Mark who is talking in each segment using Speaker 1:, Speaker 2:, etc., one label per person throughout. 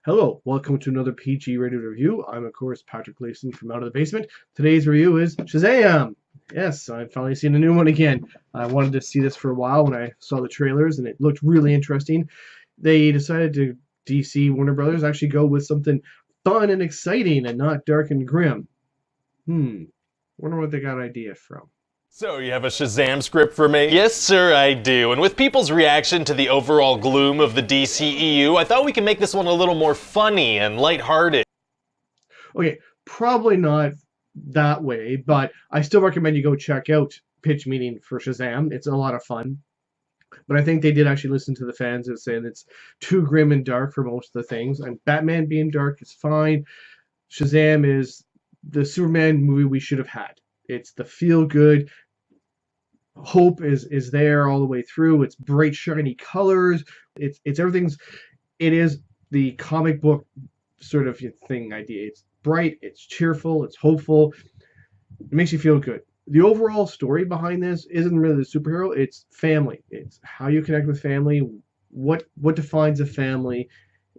Speaker 1: Hello, welcome to another PG rated review. I'm of course Patrick Gleason from Out of the Basement. Today's review is Shazam! Yes, I've finally seen a new one again. I wanted to see this for a while when I saw the trailers and it looked really interesting. They decided to, DC Warner Brothers, actually go with something fun and exciting and not dark and grim. Wonder what they got an idea from.
Speaker 2: So, you have a Shazam script for me? Yes, sir, I do. And with people's reaction to the overall gloom of the DCEU, I thought we could make this one a little more funny and lighthearted.
Speaker 1: Okay, probably not that way, but I still recommend you go check out Pitch Meeting for Shazam. It's a lot of fun. But I think they did actually listen to the fans and saying it's too grim and dark for most of the things. And Batman being dark is fine. Shazam is the Superman movie we should have had. It's the feel-good. Hope is there all the way through. It's bright, shiny colors. It's everything's. It is the comic book sort of thing idea. It's bright. It's cheerful. It's hopeful. It makes you feel good. The overall story behind this isn't really the superhero. It's family. It's how you connect with family. What defines a family?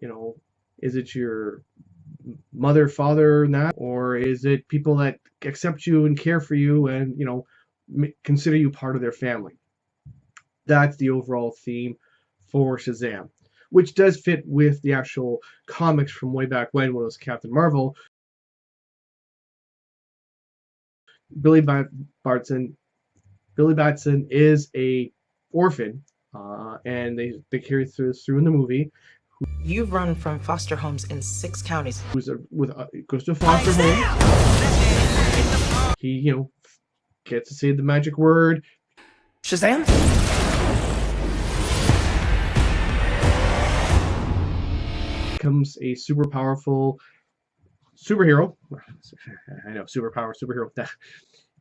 Speaker 1: You know, is it your mother, father, and that, or is it people that accept you and care for you and consider you part of their family? That's the overall theme for Shazam, which does fit with the actual comics from way back when it was Captain Marvel. Billy Batson is a orphan, and they carry this through in the movie.
Speaker 3: You've run from foster homes in 6 counties.
Speaker 1: Goes to a foster home. He, gets to say the magic word.
Speaker 3: Shazam?
Speaker 1: Becomes a super powerful superhero. I know, superhero.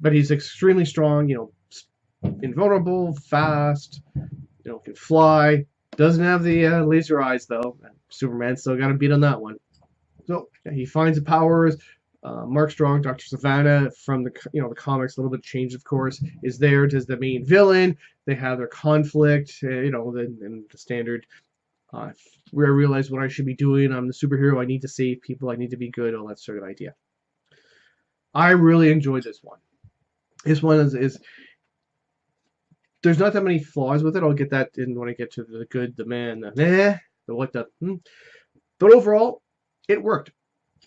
Speaker 1: But he's extremely strong, invulnerable, fast, can fly. Doesn't have the laser eyes, though. Superman still got to beat on that one. So he finds the powers. Mark Strong, Dr. Savannah from the the comics, a little bit changed, of course, is there as the main villain. They have their conflict, and the standard. Where I realize what I should be doing. I'm the superhero. I need to save people. I need to be good. All that sort of idea. I really enjoyed this one. This one is there's not that many flaws with it. I'll get that in when I get to the good, the man, the what, the. But overall, it worked.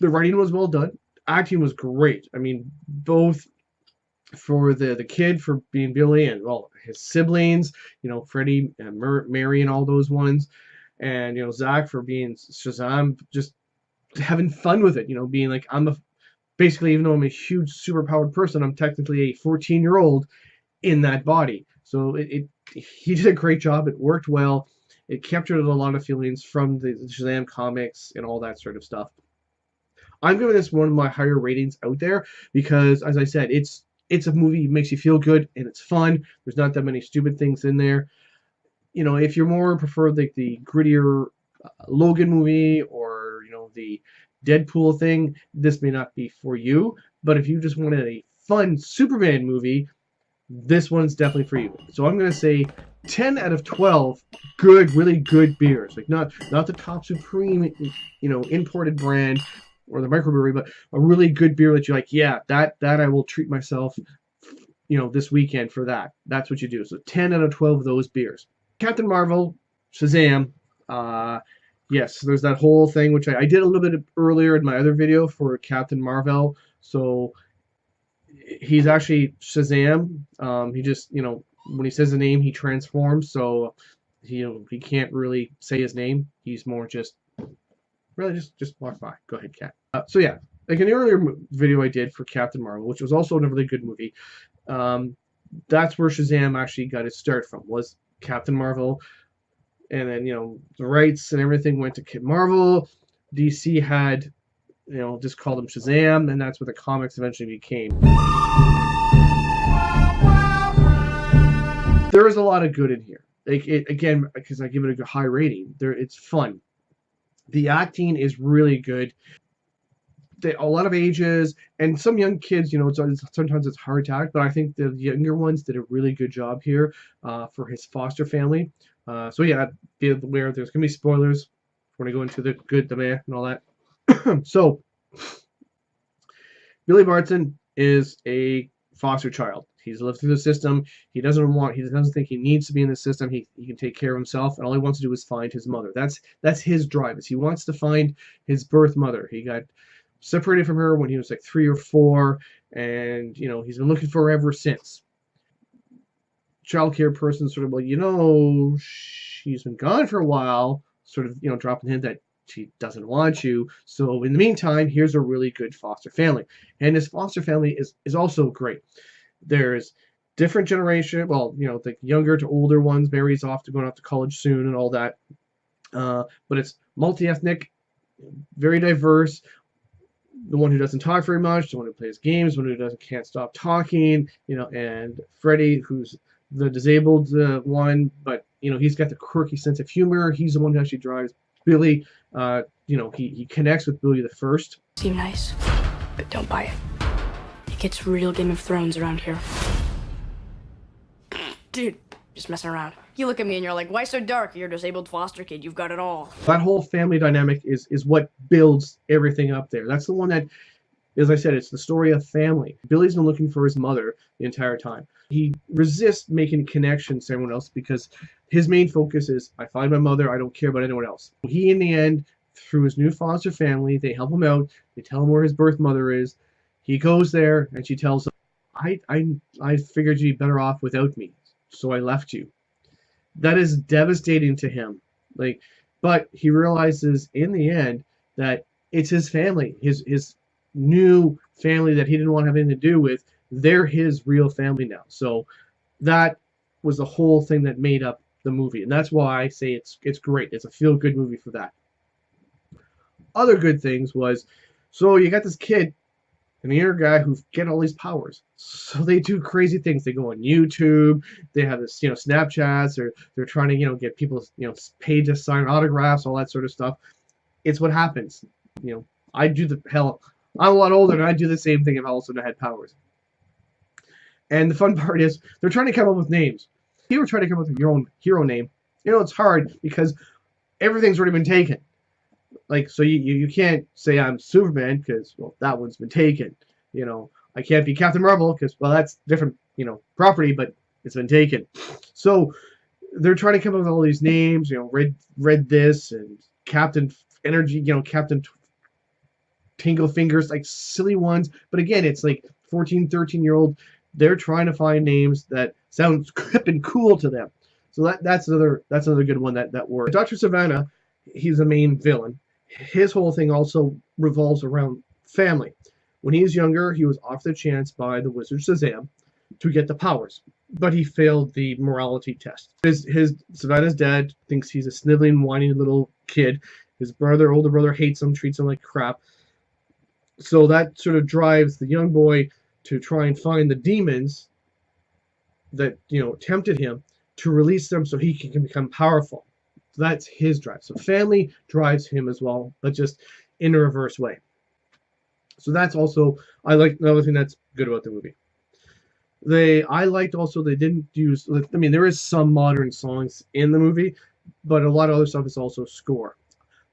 Speaker 1: The writing was well done. Acting was great. I mean, both for the kid for being Billy and his siblings, Freddie and Mary and all those ones, and Zach for being Shazam, just having fun with it. Being like basically, even though I'm a huge superpowered person, I'm technically a 14-year-old in that body. So he did a great job. It worked well. It captured a lot of feelings from the Shazam comics and all that sort of stuff. I'm giving this one of my higher ratings out there because, as I said, it's a movie that makes you feel good and it's fun. There's not that many stupid things in there. If you're more prefer like the grittier Logan movie or the Deadpool thing, this may not be for you. But if you just wanted a fun Superman movie, this one's definitely for you. So I'm gonna say 10 out of 12 good, really good beers. Like not the top supreme, imported brand or the microbrewery, but a really good beer that you're like, yeah, that I will treat myself, this weekend for that. That's what you do. So 10 out of 12 of those beers. Captain Marvel, Shazam, yes, there's that whole thing, which I did a little bit earlier in my other video for Captain Marvel. So he's actually Shazam. He just, when he says the name, he transforms. So, he can't really say his name. He's more just walk by. Go ahead, Cat. So yeah, like in the earlier video I did for Captain Marvel, which was also a really good movie, that's where Shazam actually got its start from, was Captain Marvel. And then, the rights and everything went to Kid Marvel. DC had, just called him Shazam, and that's what the comics eventually became. There is a lot of good in here. Like again, because I give it a high rating. It's fun. The acting is really good. A lot of ages and some young kids, sometimes it's hard to act, but I think the younger ones did a really good job here for his foster family. So yeah, be aware there's gonna be spoilers. We're gonna go into the good, the bad, and all that. So Billy Barton is a foster child. He's lived through the system. He doesn't think he needs to be in the system. He can take care of himself, and all he wants to do is find his mother. That's his drive. Is he wants to find his birth mother. He got separated from her when he was like 3 or 4, and he's been looking for her ever since. Childcare person sort of like, she's been gone for a while, sort of dropping the hint that she doesn't want you. So in the meantime, here's a really good foster family, and this foster family is also great. There's different generation. Well, the younger to older ones. Mary's going off to college soon and all that. But it's multi-ethnic, very diverse. The one who doesn't talk very much, the one who plays games, the one who can't stop talking, and Freddie, who's the disabled one, but he's got the quirky sense of humor. He's the one who actually drives Billy. He connects with Billy the first.
Speaker 4: Seem nice, but don't buy it. It gets real Game of Thrones around here. Dude, just messing around. You look at me and you're like, why so dark? You're a disabled foster kid. You've got it all.
Speaker 1: That whole family dynamic is what builds everything up there. That's the one that, as I said, it's the story of family. Billy's been looking for his mother the entire time. He resists making connections to everyone else because his main focus is, I find my mother, I don't care about anyone else. He, in the end, through his new foster family, they help him out. They tell him where his birth mother is. He goes there, and she tells him, I figured you'd be better off without me, so I left you. That is devastating to him. But he realizes in the end that it's his family, his new family that he didn't want to have anything to do with. They're his real family now. So that was the whole thing that made up the movie, and that's why I say it's great. It's a feel-good movie for that. Other good things was, so you got this kid and the other guy who get all these powers. So they do crazy things. They go on YouTube. They have this, Snapchats, or they're trying to, get people, paid to sign autographs, all that sort of stuff. It's what happens. I do I'm a lot older, and I do the same thing if I also had powers. And the fun part is they're trying to come up with names. If you were trying to come up with your own hero name, it's hard because everything's already been taken. So you can't say I'm Superman because, well, that one's been taken. I can't be Captain Marvel because, well, that's different, property, but it's been taken. So they're trying to come up with all these names, Red this and Captain Energy, Captain Tingle Fingers, like silly ones. But again, it's like 14, 13-year-old. They're trying to find names that sound hip and cool to them. So that's another good one that works. Dr. Savannah, he's the main villain. His whole thing also revolves around family. When he was younger, he was offered the chance by the wizard Shazam to get the powers, but he failed the morality test. His Savannah's dad thinks he's a sniveling, whiny little kid. His older brother, hates him, treats him like crap. So that sort of drives the young boy to try and find the demons that tempted him, to release them so he can become powerful. So that's his drive. So family drives him as well, but just in a reverse way. So that's also, I like another thing that's good about the movie. I liked also they didn't use, there is some modern songs in the movie, but a lot of other stuff is also score.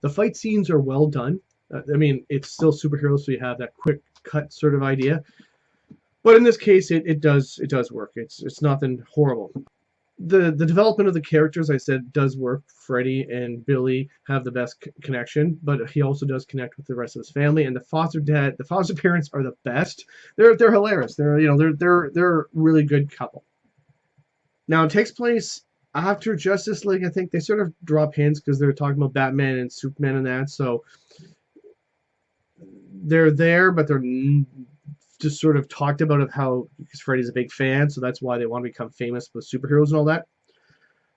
Speaker 1: The fight scenes are well done. It's still superheroes, so you have that quick cut sort of idea. But in this case, it does work. It's nothing horrible. The development of the characters, I said, does work. Freddie and Billy have the best connection, but he also does connect with the rest of his family. And the foster parents are the best. They're hilarious. They're a really good couple. Now it takes place after Justice League. I think they sort of drop hints because they're talking about Batman and Superman and that. So they're there, but they're just sort of talked about how, because Freddie's a big fan, so that's why they want to become famous with superheroes and all that.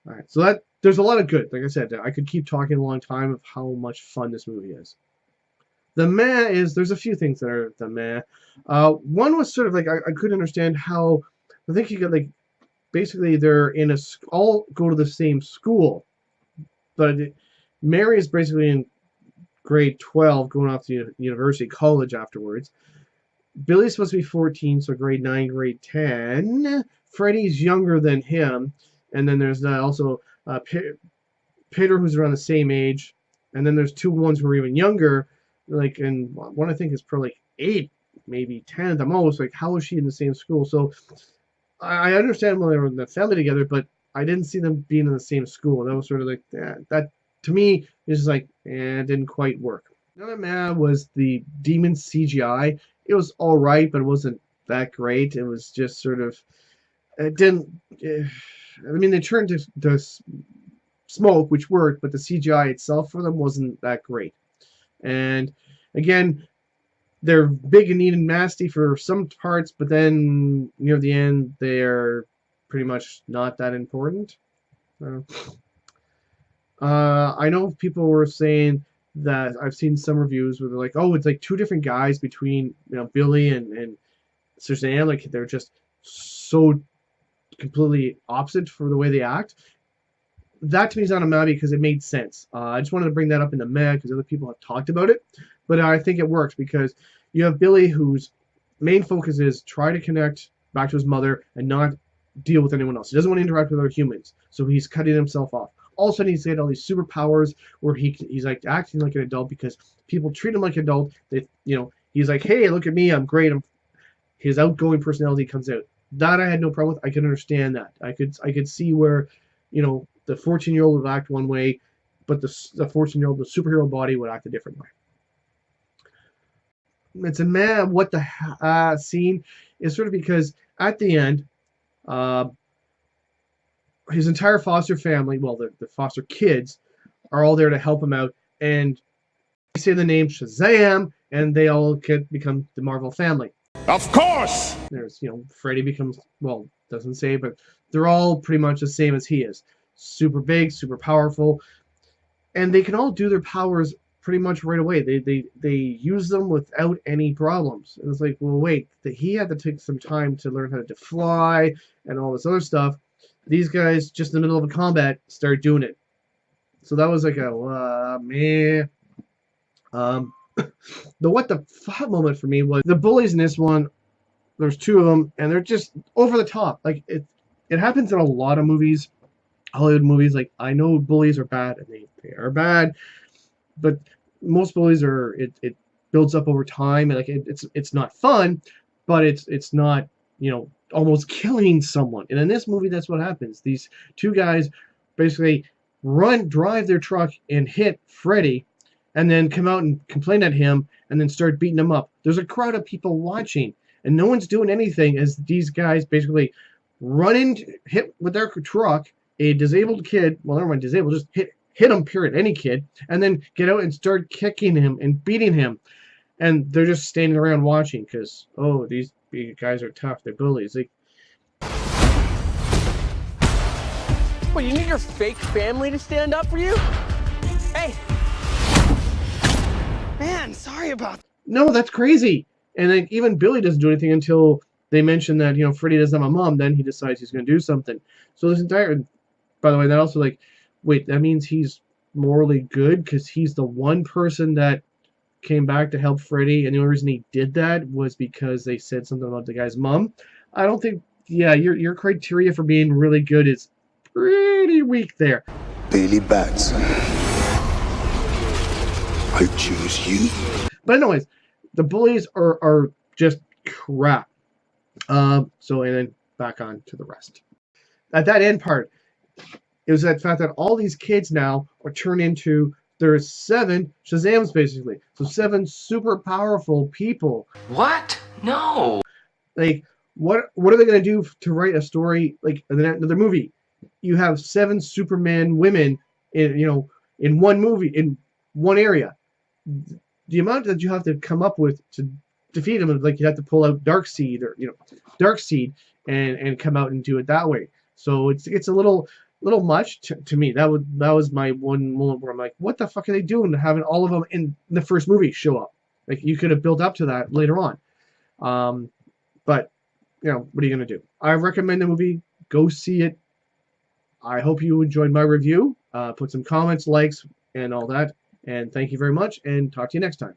Speaker 1: All right, so there's a lot of good. Like I said, I could keep talking a long time of how much fun this movie is. The meh is, there's a few things that are the meh. One was sort of like, I couldn't understand how, I think you got basically they're all go to the same school, but Mary is basically in grade 12, going off to university, college afterwards. Billy's supposed to be 14, so grade 9, grade 10. Freddy's younger than him. And then there's also Peter, who's around the same age. And then there's two ones who are even younger. Like, and one I think is probably like 8, maybe 10 at the most. Like, how is she in the same school? So I understand when they were in the family together, but I didn't see them being in the same school. That was sort of like, that to me, is just like, it didn't quite work. Another man was the demon CGI. It was all right, but it wasn't that great. It was just sort of, it didn't, I mean, they turned to smoke, which worked, but the CGI itself for them wasn't that great. And again, they're big and neat and nasty for some parts, but then near the end, they're pretty much not that important. I know people were saying that I've seen some reviews where they're like, oh, it's like two different guys between Billy and Shazam. Like, they're just so completely opposite for the way they act. That to me is not a meh because it made sense. I just wanted to bring that up in the meh because other people have talked about it. But I think it works because you have Billy, whose main focus is try to connect back to his mother and not deal with anyone else. He doesn't want to interact with other humans, so he's cutting himself off. All of a sudden, he's got all these superpowers where he's like acting like an adult because people treat him like an adult. He's like, hey, look at me, I'm great. His outgoing personality comes out. That I had no problem with. I can understand that. I could see where, the 14-year-old would act one way, but the 14-year-old, the superhero body would act a different way. It's a meh what the scene is sort of because at the end, his entire foster family, well, the foster kids, are all there to help him out, and they say the name Shazam, and they all become the Marvel family.
Speaker 5: Of course!
Speaker 1: There's, Freddy becomes, well, doesn't say, but they're all pretty much the same as he is. Super big, super powerful, and they can all do their powers pretty much right away. They use them without any problems. And it's like, well, wait, he had to take some time to learn how to fly and all this other stuff. These guys, just in the middle of a combat, start doing it. So that was like a meh. The what the fuck moment for me was the bullies in this one. There's two of them, and they're just over the top. Like, it happens in a lot of movies, Hollywood movies. Like, I know bullies are bad, and they are bad, but most bullies it builds up over time, and like it's not fun, but it's not almost killing someone. And in this movie, that's what happens. These two guys basically drive their truck and hit Freddy, and then come out and complain at him, and then start beating him up. There's a crowd of people watching, and no one's doing anything as these guys basically hit with their truck a disabled kid. Well, never mind disabled, just hit him, period, any kid, and then get out and start kicking him and beating him. And they're just standing around watching because, oh, these guys are tough. They're bullies. Like,
Speaker 6: What, you need your fake family to stand up for you? Hey! Man, sorry about that.
Speaker 1: no, that's crazy. And then even Billy doesn't do anything until they mention that, Freddy doesn't have a mom. Then he decides he's going to do something. So this entire, by the way, that also like, wait, that means he's morally good because he's the one person that came back to help Freddy, and the only reason he did that was because they said something about the guy's mom. I don't think, your criteria for being really good is pretty weak there.
Speaker 5: Billy Batson, I choose you.
Speaker 1: But anyways, the bullies are just crap. And then back on to the rest. At that end part, it was that fact that all these kids now are turned into, there's 7 Shazams basically. So 7 super powerful people.
Speaker 7: What? No.
Speaker 1: Like, what are they going to do to write a story like another movie? You have 7 Superman women in one movie, in one area. The amount that you have to come up with to defeat them, like you have to pull out Darkseid and come out and do it that way. So it's a little much to me. That was my one moment where I'm like, what the fuck are they doing having all of them in the first movie show up? Like, you could have built up to that later on. But what are you gonna do? I recommend the movie. Go see it. I hope you enjoyed my review. Put some comments, likes, and all that. And thank you very much, and talk to you next time.